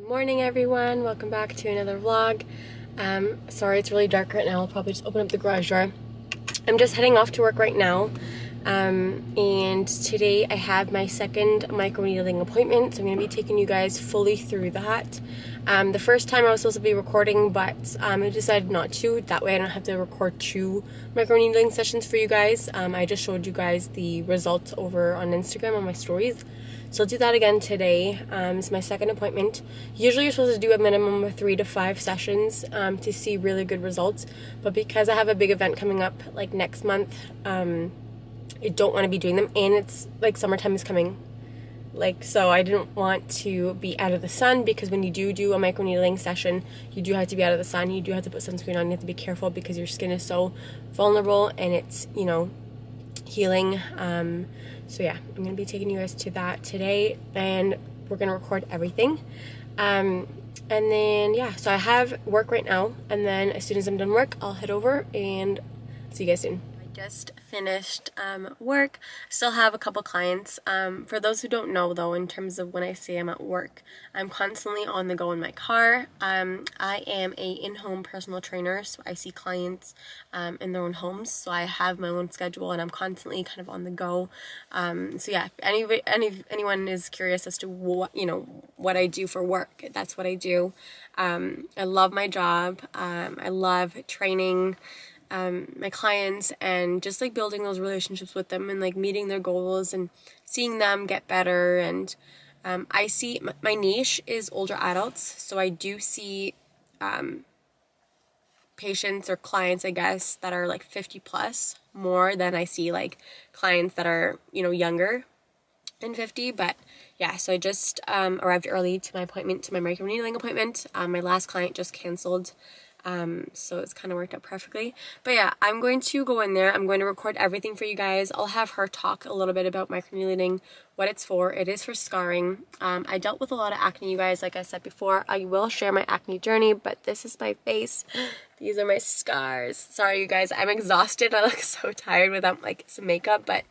Morning everyone, welcome back to another vlog. Sorry it's really dark right now. I'll probably just open up the garage door. I'm just heading off to work right now, and today I have my second microneedling appointment, so I'm going to be taking you guys fully through that. The first time I was supposed to be recording, but I decided not to. That way I don't have to record 2 microneedling sessions for you guys. I just showed you guys the results over on Instagram on my stories. So I'll do that again today. It's my second appointment. Usually you're supposed to do a minimum of 3 to 5 sessions to see really good results. But because I have a big event coming up like next month, I don't want to be doing them. And it's like summertime is coming. So I didn't want to be out of the sun, because when you do a microneedling session, you do have to be out of the sun. You do have to put sunscreen on. You have to be careful because your skin is so vulnerable and it's, you know, healing. So yeah, I'm gonna be taking you guys to that today, and we're gonna record everything. And then yeah, so I have work right now, and then as soon as I'm done work, I'll head over and see you guys soon. I just finished work. Still have a couple clients. For those who don't know though, in terms of when I say I'm at work, I'm constantly on the go in my car. I am a in-home personal trainer, so I see clients in their own homes. So I have my own schedule and I'm constantly kind of on the go. So yeah, if anyone is curious as to what I do for work, that's what I do. I love my job. I love training my clients and just like building those relationships with them and like meeting their goals and seeing them get better. And I see my niche is older adults, so I do see patients or clients, I guess, that are like 50 plus more than I see like clients that are, you know, younger than 50. But yeah, so I just arrived early to my appointment, to my microneedling appointment. My last client just canceled. So it's kind of worked out perfectly. But yeah, I'm going to go in there. I'm going to record everything for you guys. I'll have her talk a little bit about microneedling, what it's for. It is for scarring. I dealt with a lot of acne, you guys, like I said before. I will share my acne journey, but this is my face. These are my scars. Sorry, you guys, I'm exhausted. I look so tired without like some makeup, but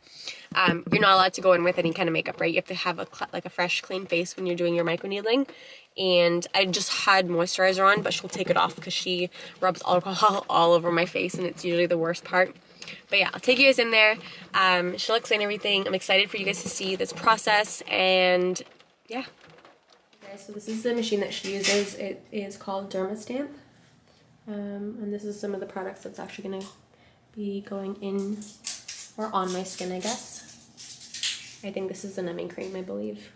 you're not allowed to go in with any kind of makeup, right? You have to have a fresh, clean face when you're doing your microneedling. And I just had moisturizer on, but she'll take it off because she rubs alcohol all over my face, and it's usually the worst part. But yeah, I'll take you guys in there. She'll explain everything. I'm excited for you guys to see this process, and yeah. Okay, so this is the machine that she uses. It is called Dermastamp. And this is some of the products that's actually going to be going in or on my skin, I guess. I think this is the numbing cream, I believe.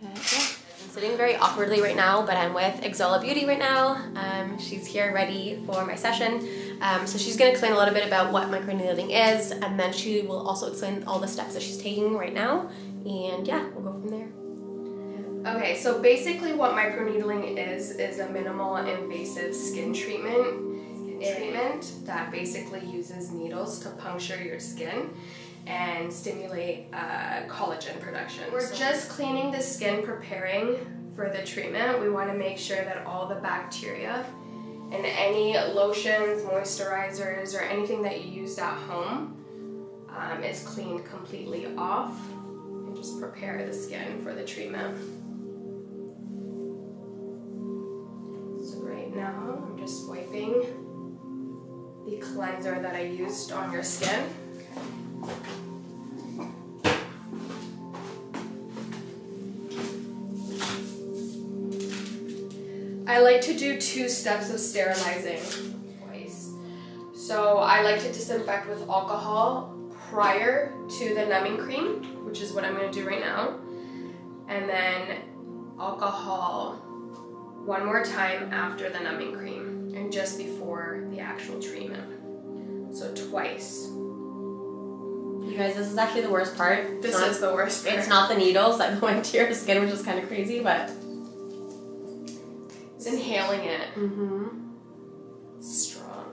But yeah. I'm sitting very awkwardly right now, but I'm with El-Saleh Beauty right now. She's here ready for my session. So she's going to explain a little bit about what microneedling is, and then she will also explain all the steps that she's taking right now. And yeah, we'll go from there. Okay, so basically what microneedling is a minimal invasive skin treatment that basically uses needles to puncture your skin and stimulate collagen production. We're just cleaning the skin, preparing for the treatment. We want to make sure that all the bacteria and any lotions, moisturizers, or anything that you used at home is cleaned completely off, and just prepare the skin for the treatment. So right now I'm just wiping the cleanser that I used on your skin. I like to do 2 steps of sterilizing twice. So I like to disinfect with alcohol prior to the numbing cream, which is what I'm going to do right now, and then alcohol one more time after the numbing cream and just before the actual treatment. So twice. You guys, this is actually the worst part. This is the worst part. It's not the needles that go into your skin, which is kind of crazy, but it's inhaling it. Strong.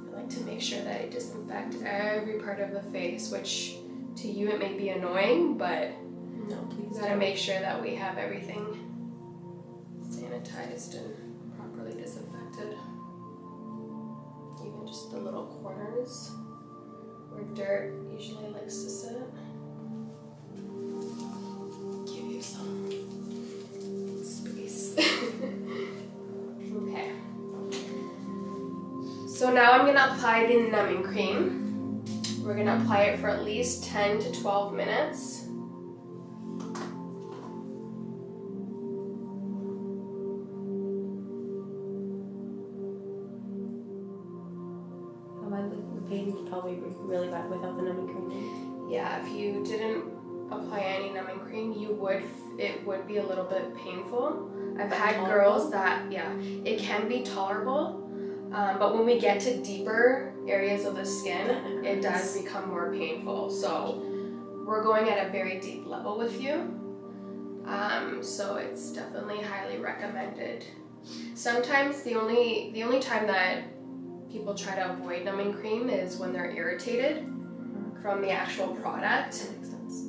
I like to make sure that I disinfect every part of the face, which to you it may be annoying, but no, please gotta make sure that we have everything sanitized and properly disinfected. Even just the little corners where dirt usually likes to sit. So now I'm gonna apply the numbing cream. We're gonna apply it for at least 10 to 12 minutes. The pain would probably be really bad without the numbing cream. Yeah, if you didn't apply any numbing cream, it would be a little bit painful. I've had girls that, yeah, it can be tolerable, but when we get to deeper areas of the skin, it does become more painful. So we're going at a very deep level with you. So it's definitely highly recommended. Sometimes the only time that people try to avoid numbing cream is when they're irritated from the actual product. That makes sense.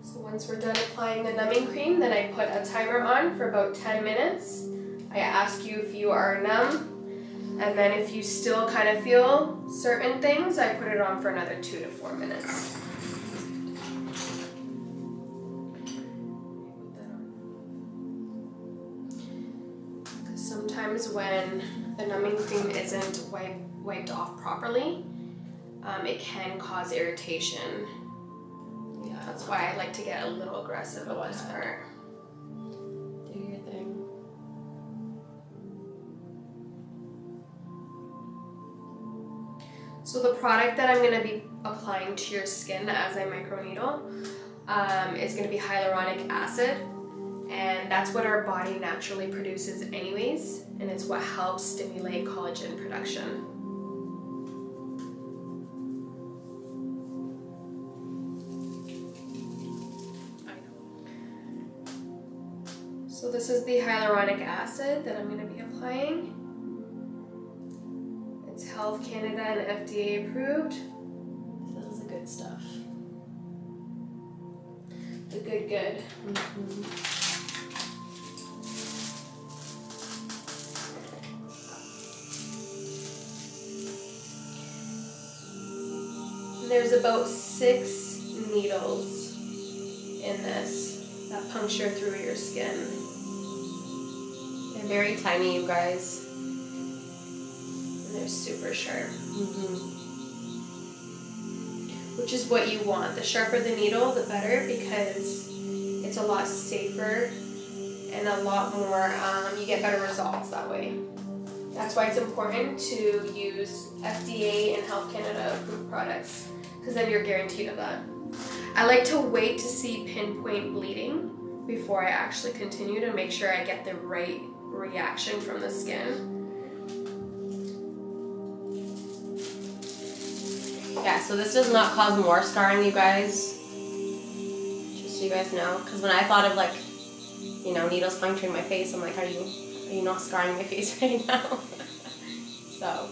So once we're done applying the numbing cream, then I put a timer on for about 10 minutes. I ask you if you are numb, and then if you still kind of feel certain things, I put it on for another 2 to 4 minutes. Sometimes when the numbing cream isn't wiped off properly, it can cause irritation. Yeah, that's why I like to get a little aggressive with this part. Do your thing. So the product that I'm going to be applying to your skin as I microneedle is going to be hyaluronic acid. And that's what our body naturally produces anyways, and it's what helps stimulate collagen production. So this is the hyaluronic acid that I'm going to be applying. It's Health Canada and FDA approved. So this is the good stuff. The good. Mm-hmm. There's about 6 needles in this that puncture through your skin. They're very tiny, you guys. And they're super sharp. Mm-hmm. Which is what you want. The sharper the needle, the better, because it's a lot safer and a lot more, you get better results that way. That's why it's important to use FDA and Health Canada approved products, because then you're guaranteed of that. I like to wait to see pinpoint bleeding before I actually continue to make sure I get the right reaction from the skin. Yeah, so this does not cause more scarring, you guys. Just so you guys know, because when I thought of like, you know, needles puncturing my face, I'm like, are you not scarring my face right now? So,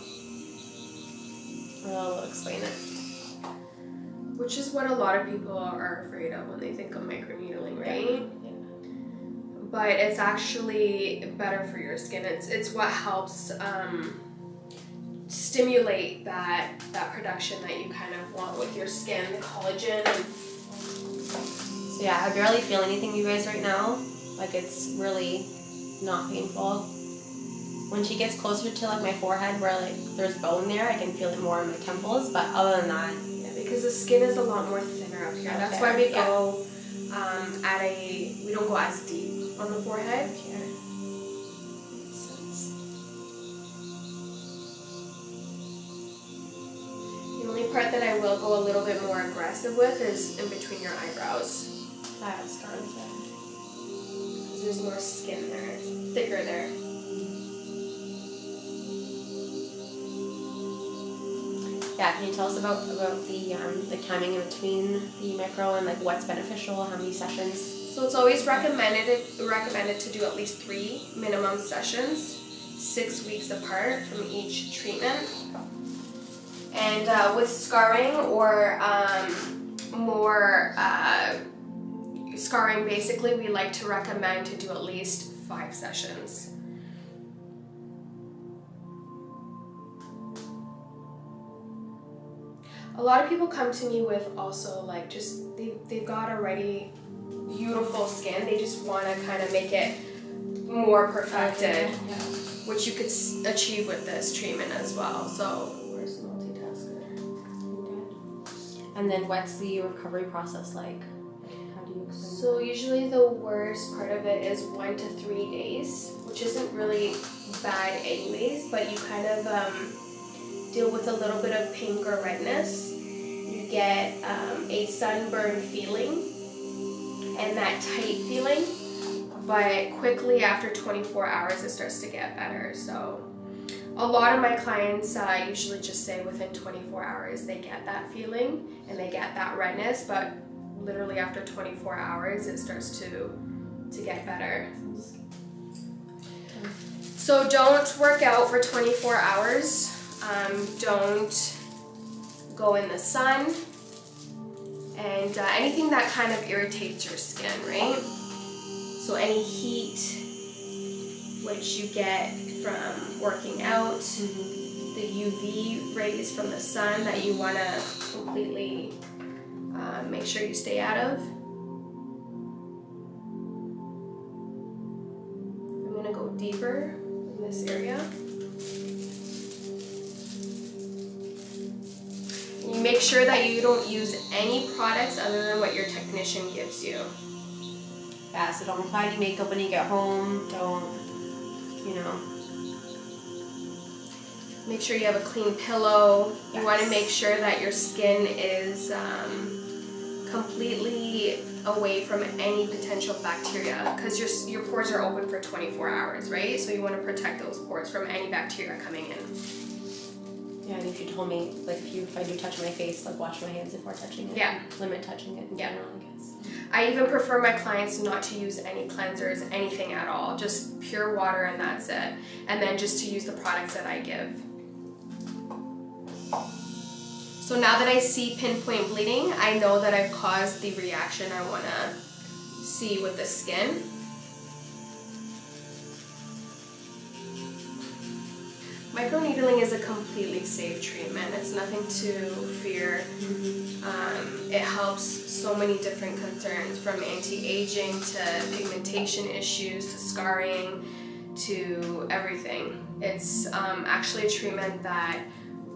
I'll explain it. Which is what a lot of people are afraid of when they think of microneedling, right? Yeah. But it's actually better for your skin. It's what helps stimulate that production that you kind of want with your skin, the collagen. So yeah, I barely feel anything, you guys, right now. Like, it's really not painful. When she gets closer to like my forehead where like there's bone there, I can feel it more in my temples, but other than that, because the skin is a lot more thinner up here. Okay. That's why we go we don't go as deep on the forehead. here. Makes sense. The only part that I will go a little bit more aggressive with is in between your eyebrows. I have scars there. Because there's more skin there. It's thicker there. Yeah, can you tell us about the timing in between the micro and like what's beneficial, how many sessions? So it's always recommended to do at least 3 minimum sessions, 6 weeks apart from each treatment. And with scarring or more scarring, basically, we like to recommend to do at least 5 sessions. A lot of people come to me with also like just they've got already beautiful skin. They just want to kind of make it more perfected, which you could achieve with this treatment as well. So where's the multitasker? And then what's the recovery process like? How do you explain So usually the worst part of it is 1 to 3 days, which isn't really bad anyways, but you kind of deal with a little bit of pink or redness. You get a sunburn feeling and that tight feeling, but quickly after 24 hours it starts to get better. So a lot of my clients usually just say within 24 hours they get that feeling and they get that redness, but literally after 24 hours it starts to get better. So don't work out for 24 hours. Don't go in the sun, and anything that kind of irritates your skin, right? So any heat which you get from working out, the UV rays from the sun that you want to completely make sure you stay out of. I'm going to go deeper in this area. You make sure that you don't use any products other than what your technician gives you. Yeah, so don't apply any makeup when you get home. Don't, you know. Make sure you have a clean pillow. Yes. You want to make sure that your skin is completely away from any potential bacteria, because your pores are open for 24 hours, right? So you want to protect those pores from any bacteria coming in. Yeah, and if you told me, like, if I do touch my face, like, wash my hands before touching it. Yeah. Limit touching it in general, I guess. I even prefer my clients not to use any cleansers, anything at all. Just pure water and that's it. And then just to use the products that I give. So now that I see pinpoint bleeding, I know that I've caused the reaction I want to see with the skin. Microneedling is a completely safe treatment. It's nothing to fear. It helps so many different concerns, from anti-aging to pigmentation issues to scarring to everything. It's actually a treatment that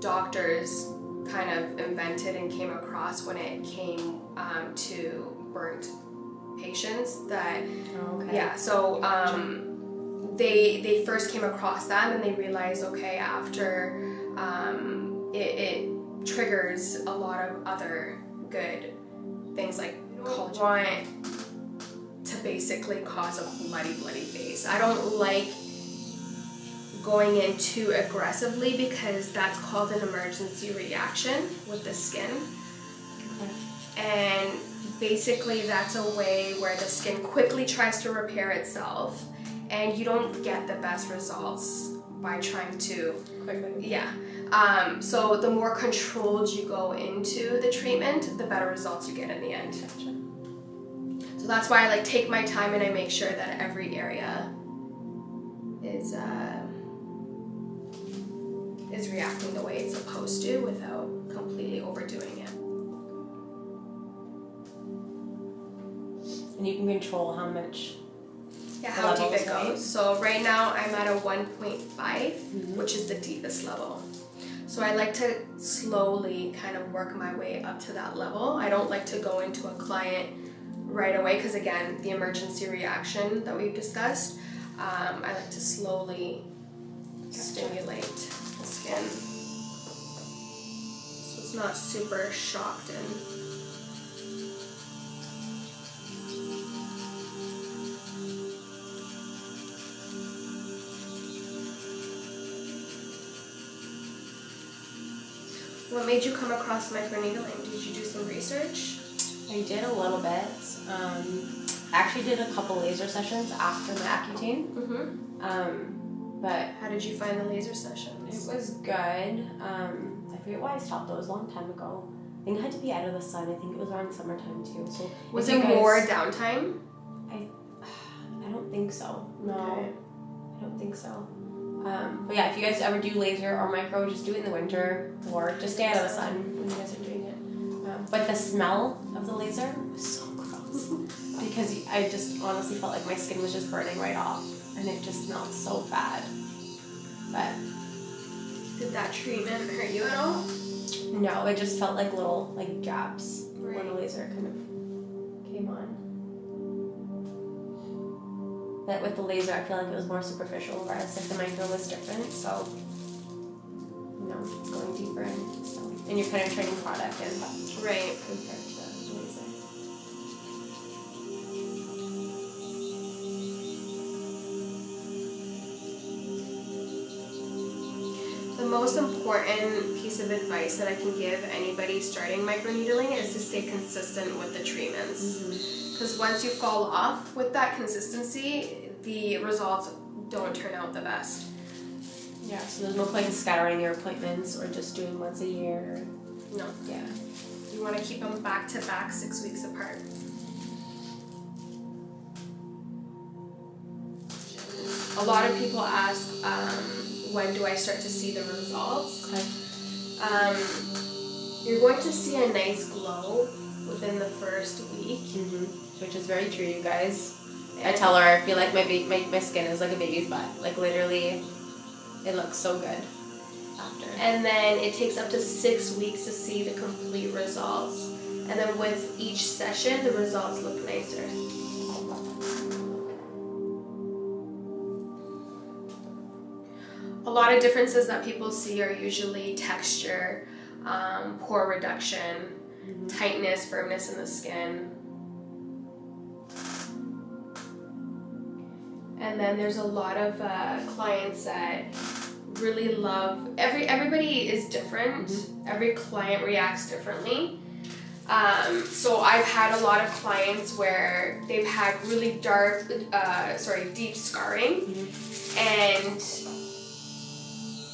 doctors kind of invented and came across when it came to burnt patients. That yeah, so they first came across that, and then they realized, okay, after it triggers a lot of other good things like collagen. Want to basically cause a bloody face. I don't like going in too aggressively, because that's called an emergency reaction with the skin. And basically that's a way where the skin quickly tries to repair itself, and you don't get the best results by trying to quickly. So the more controlled you go into the treatment, the better results you get in the end. So that's why I like take my time, and I make sure that every area is reacting the way it's supposed to without completely overdoing it. And you can control how much. Yeah, how deep it goes. So right now I'm at a 1.5, which is the deepest level. So I like to slowly kind of work my way up to that level. I don't like to go into a client right away, because again, the emergency reaction that we've discussed, I like to slowly stimulate the skin, so it's not super shocked in. What made you come across microneedling? Did you do some research? I did a little bit. I actually did a couple laser sessions after my Accutane. But how did you find the laser sessions? It was good. I forget why I stopped. That was a long time ago. I think I had to be out of the sun. I think it was around summertime too. So was it more downtime? I don't think so. No, okay. I don't think so. But yeah, if you guys ever do laser or micro, just do it in the winter, or just stay out of the sun. you guys are doing it. But the smell of the laser was so gross because I just honestly felt like my skin was just burning right off, and it just smelled so bad. But did that treatment hurt you at all? no, it just felt like little like jabs Right. when the laser kind of came on. But with the laser, I feel like it was more superficial, whereas like the micro was different. So, you know, it's going deeper in. So, and you're penetrating product and Right. compared to the laser. The most important piece of advice that I can give anybody starting microneedling is to stay consistent with the treatments. Because once you fall off with that consistency, the results don't turn out the best. Yeah, so there's no point in scattering your appointments or just doing once a year. No. Yeah. You want to keep them back to back 6 weeks apart. A lot of people ask, when do I start to see the results? Okay. You're going to see a nice glow within the first week. Which is very true, you guys. I tell her I feel like my skin is like a baby's butt. Like literally, it looks so good after. And then it takes up to 6 weeks to see the complete results. And then with each session, the results look nicer. A lot of differences that people see are usually texture, pore reduction, tightness, firmness in the skin. And then there's a lot of clients that really love, everybody is different. Every client reacts differently. So I've had a lot of clients where they've had really deep scarring, and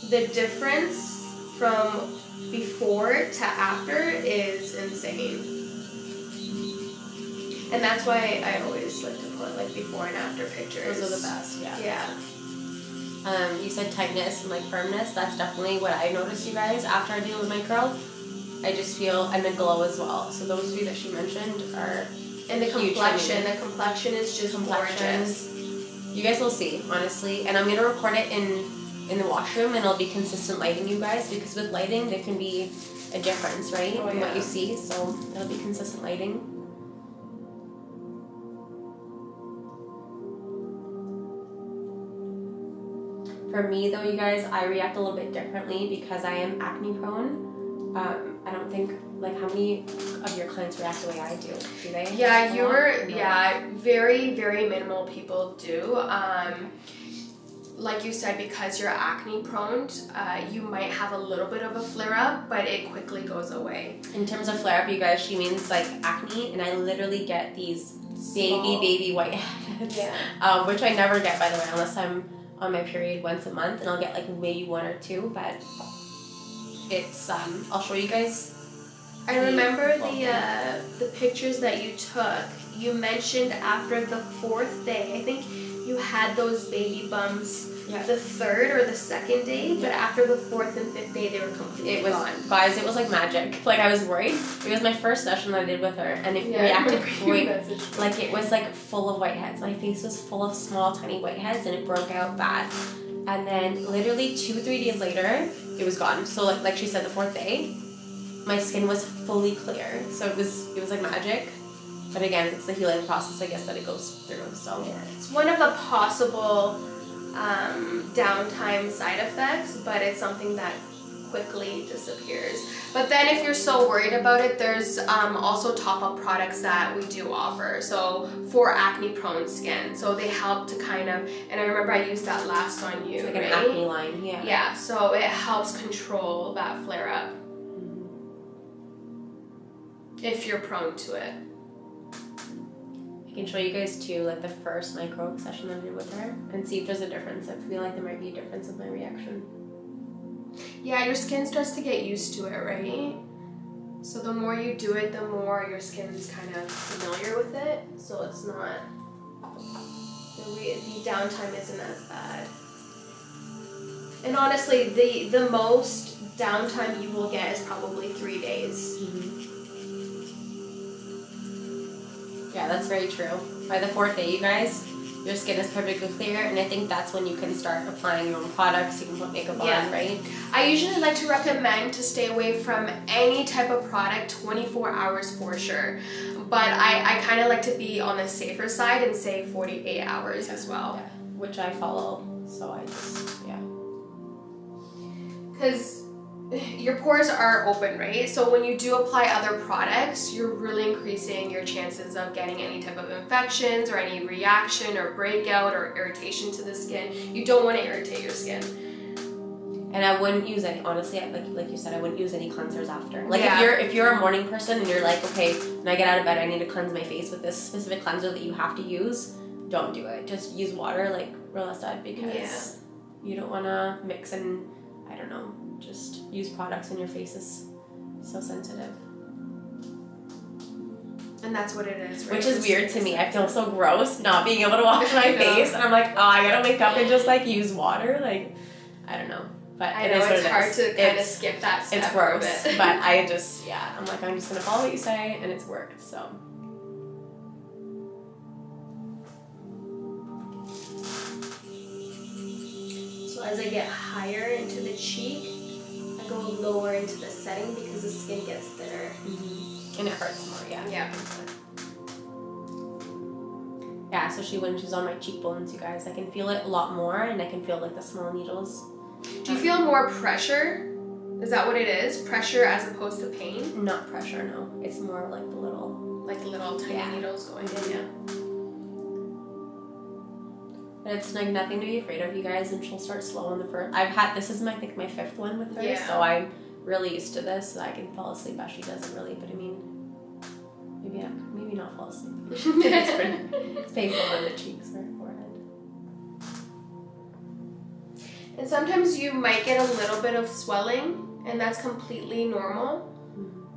the difference from before to after is insane. And that's why I always like to put like before and after pictures. Those are the best, yeah. Yeah. You said tightness and like firmness. That's definitely what I noticed, you guys, after I deal with my curl. I just feel, and the glow as well. So those three that she mentioned are And the huge complexion. for me. The complexion is just gorgeous. You guys will see, honestly. And I'm gonna record it in the washroom, and it'll be consistent lighting, you guys, because with lighting there can be a difference, right? Oh, in what yeah. you see. So it'll be consistent lighting. For me though, you guys, I react a little bit differently because I am acne prone. I don't think, like, how many of your clients react the way I do? Do they? Yeah, No. very, very minimal people do. Like you said, because you're acne prone, you might have a little bit of a flare up, but it quickly goes away. In terms of flare up, you guys, she means like acne, and I literally get these baby white heads, which I never get, by the way, unless I'm on my period once a month, and I'll get like maybe one or two, but it's I'll show you guys. I remember the pictures that you took. You mentioned after the 4th day, I think you had those baby bumps the 3rd or the 2nd day, but after the 4th and 5th day, they were completely gone. Guys, it was like magic. Like, I was worried. It was my first session I did with her, and it reacted great. Like, it was like full of whiteheads. My face was full of small, tiny whiteheads, and it broke out bad. And then literally 2-3 days later, it was gone. So like she said, the 4th day, my skin was fully clear. So it was like magic. But again, it's the healing process, I guess, that it goes through. So it's one of the possible downtime side effects, but it's something that quickly disappears. But then if you're so worried about it, there's also top-up products that we do offer, so for acne prone skin, so they help to kind of, and I remember I used that last on you, it's like right? an acne line. Yeah, so it helps control that flare up if you're prone to it. I can show you guys too, like the first micro session I did with her, and see if there's a difference. I feel like there might be a difference with my reaction. Yeah, your skin starts to get used to it, right? So the more you do it, the more your skin's kind of familiar with it. So it's not, the downtime isn't as bad. And honestly, the most downtime you will get is probably 3 days. Yeah, that's very true. By the 4th day, you guys, your skin is perfectly clear, and I think that's when you can start applying your own products. You can put makeup on, right? I usually like to recommend to stay away from any type of product 24 hours for sure. But I kind of like to be on the safer side and say 48 hours as well. Yeah, which I follow, so I just, yeah. Because your pores are open, right? So when you do apply other products, you're really increasing your chances of getting any type of infections or any reaction or breakout or irritation to the skin. You don't want to irritate your skin. And I wouldn't use any, honestly, like you said, I wouldn't use any cleansers after. Like if you're a morning person and you're like, okay, when I get out of bed, I need to cleanse my face with this specific cleanser that you have to use, don't do it. Just use water, like Rolla said, because you don't want to mix and, I don't know, just use products when your face is so sensitive. And that's what it is, right? Which is weird to me. I feel so gross not being able to wash my face, and I'm like, oh, I gotta wake up and just like use water. Like, I don't know. But I know it's hard to kind of skip that step. It's gross, but I just, I'm like, I'm just gonna follow what you say, and it's worked, so. So as I get higher into the cheek, I go lower into the setting because the skin gets thinner. And it hurts more, yeah. Yeah, especially when she's on my cheekbones, you guys. I can feel it a lot more, and I can feel like the small needles. Do you feel more pressure? Is that what it is? Pressure as opposed to pain? Not pressure, no. It's more like the little... Like the little tiny needles going in, But it's like nothing to be afraid of, you guys, and she'll start slow on the first... this is I think my 5th one with her, so I'm really used to this, so I can fall asleep as she doesn't really, but I mean, maybe not fall asleep. It's painful on the cheeks or forehead. And sometimes you might get a little bit of swelling, and that's completely normal,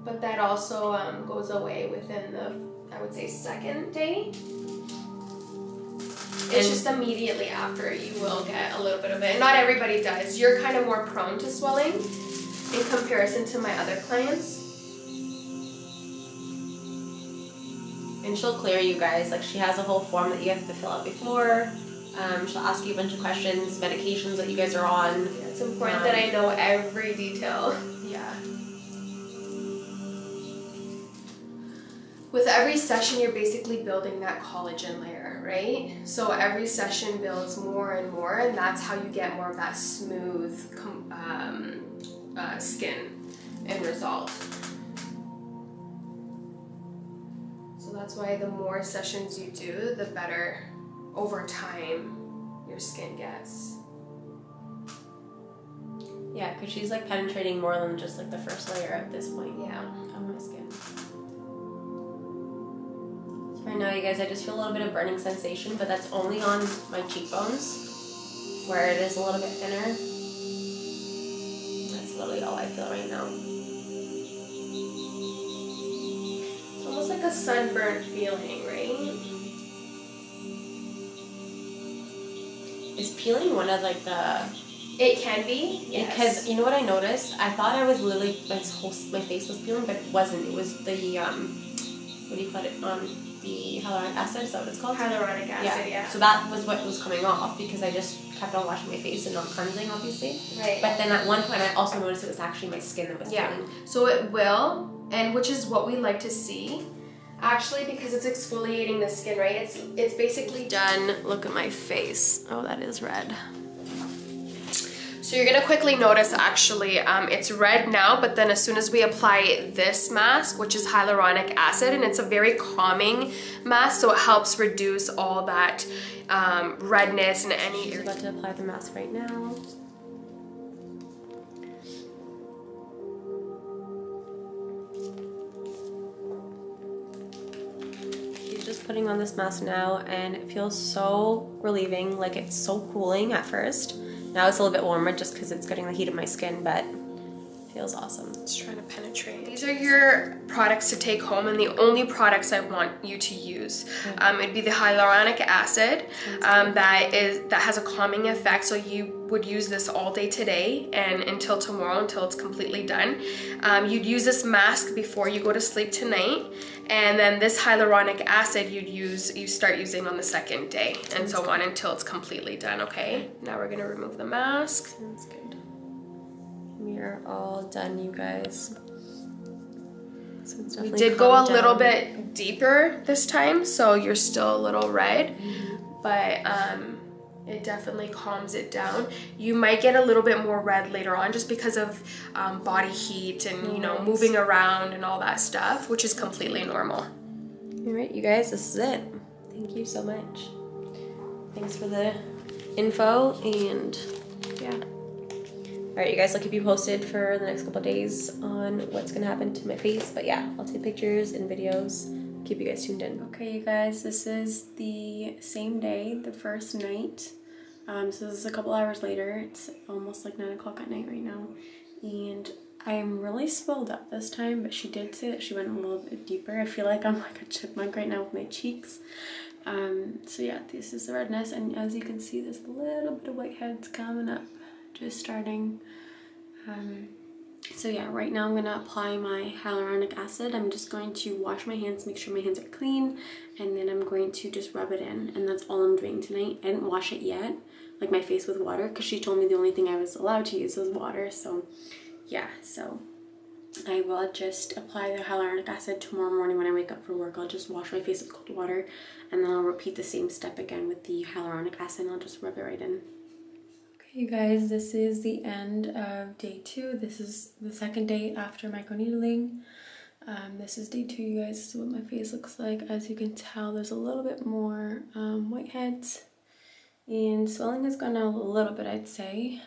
but that also goes away within the, I would say, 2nd day. It's just immediately after you will get a little bit of it. Not everybody does. You're kind of more prone to swelling in comparison to my other clients. And she'll clear you guys. Like, she has a whole form that you have to fill out before. She'll ask you a bunch of questions, medications that you guys are on. Yeah, it's important that I know every detail. Yeah. With every session, you're basically building that collagen layer, right? So every session builds more and more, and that's how you get more of that smooth skin end result. So that's why the more sessions you do, the better over time your skin gets. Yeah, because she's like penetrating more than just like the first layer at this point. Yeah. On my skin. So right now, you guys, I just feel a little bit of burning sensation, but that's only on my cheekbones, where it is a little bit thinner. That's literally all I feel right now. It's almost like a sunburnt feeling, right? Is peeling one of like the... It can be, yes. Because you know what I noticed? I thought I was literally, my face was peeling, but it wasn't. It was the, what do you put it on? The hyaluronic acid, is that what it's called? Hyaluronic acid, yeah. So that was what was coming off because I just kept on washing my face and not cleansing, obviously. Right. But then at one point I also noticed it was actually my skin that was peeling. So it will, and which is what we like to see. Actually, because it's exfoliating the skin, right? It's basically done. Look at my face. Oh, that is red. So you're gonna quickly notice actually it's red now, but then as soon as we apply this mask, which is hyaluronic acid, and it's a very calming mask, so it helps reduce all that redness and any... You're about to apply the mask right now. Just putting on this mask now, and it feels so relieving. Like, it's so cooling at first. Now it's a little bit warmer just because it's getting the heat of my skin, but Feels awesome. It's trying to penetrate. These are your products to take home, and the only products I want you to use. It'd be the hyaluronic acid that has a calming effect. So you would use this all day today and until tomorrow, until it's completely done. You'd use this mask before you go to sleep tonight, and then this hyaluronic acid you start using on the second day, and so on until it's completely done. Okay. Now we're gonna remove the mask. Sounds good. We're all done, you guys. So it's we did go a little bit deeper this time, so you're still a little red, but it definitely calms it down. You might get a little bit more red later on just because of body heat and you know, moving around and all that stuff, which is completely normal. All right, you guys, this is it. Thank you so much. Thanks for the info, and yeah. All right, you guys, I'll keep you posted for the next couple of days on what's gonna happen to my face. But yeah, I'll take pictures and videos. Keep you guys tuned in. Okay, you guys, this is the same day, the first night. So this is a couple hours later. It's almost like 9 o'clock at night right now. And I'm really swelled up this time, but she did say that she went a little bit deeper. I feel like I'm like a chipmunk right now with my cheeks. So yeah, this is the redness. And as you can see, there's a little bit of whiteheads coming up. Just starting. So yeah, right now I'm gonna apply my hyaluronic acid. I'm just going to wash my hands, make sure my hands are clean, and then I'm going to just rub it in, and that's all I'm doing tonight. I didn't wash it yet, like my face with water, because she told me the only thing I was allowed to use was water. So yeah, so I will just apply the hyaluronic acid tomorrow morning when I wake up for work. I'll just wash my face with cold water, and then I'll repeat the same step again with the hyaluronic acid, and I'll just rub it right in. Okay, you guys, this is the end of day 2. This is the second day after microneedling. This is day 2, you guys. This is what my face looks like. As you can tell, there's a little bit more whiteheads, and swelling has gone down a little bit, I'd say.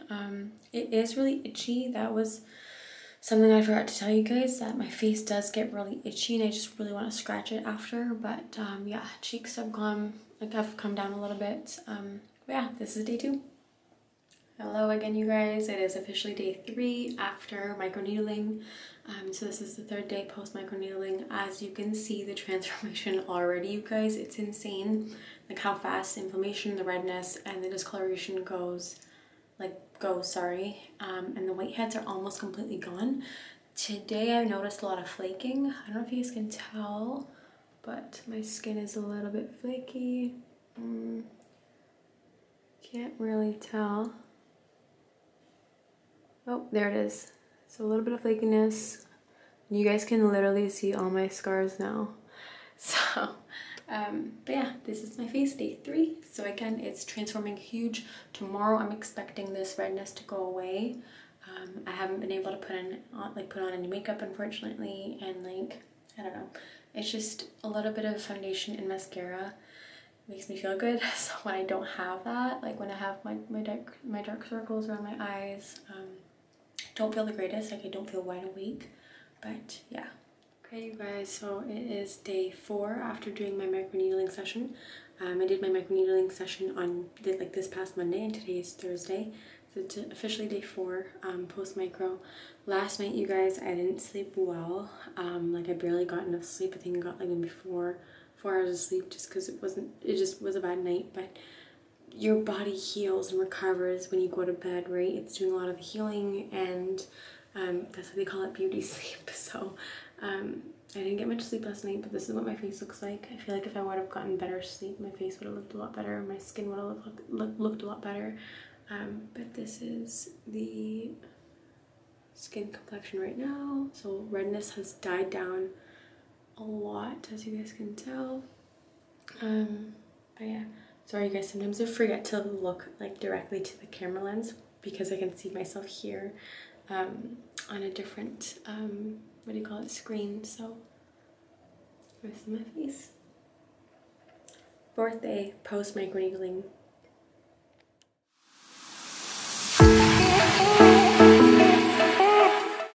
It is really itchy. That was something I forgot to tell you guys, that my face does get really itchy, and I just really want to scratch it after. But yeah, cheeks have come down a little bit. But yeah, this is day 2. Hello again, you guys. It is officially day 3 after microneedling. So this is the 3rd day post microneedling. As you can see, the transformation already, you guys, it's insane. Like how fast the inflammation, the redness, and the discoloration goes. And the whiteheads are almost completely gone. Today I noticed a lot of flaking. I don't know if you guys can tell, but my skin is a little bit flaky. Can't really tell. Oh, there it is. So a little bit of flakiness. You guys can literally see all my scars now. So, but yeah, this is my face, day 3. So again, it's transforming huge. Tomorrow, I'm expecting this redness to go away. I haven't been able to put on any makeup, unfortunately, and like, I don't know. It's just a little bit of foundation and mascara makes me feel good. So when I don't have that, like when I have my dark circles around my eyes, don't feel the greatest. Like I don't feel wide awake, but yeah. Okay, you guys, so it is day 4 after doing my microneedling session. I did my microneedling session on this past Monday, and today is Thursday. So it's officially day 4 post micro. Last night, you guys, I didn't sleep well. Like I barely got enough sleep. I think I got like maybe 4 hours of sleep just because it just was a bad night. But your body heals and recovers when you go to bed, right? It's doing a lot of healing, and that's why they call it beauty sleep. So I didn't get much sleep last night, but this is what my face looks like. I feel like if I would have gotten better sleep, my face would have looked a lot better, my skin would have looked a lot better. But this is the skin complexion right now. So redness has died down a lot, as you guys can tell. But yeah, sorry guys, sometimes I forget to look like directly to the camera lens because I can see myself here on a different what do you call it, screen. So this is my face. 4th day post microneedling.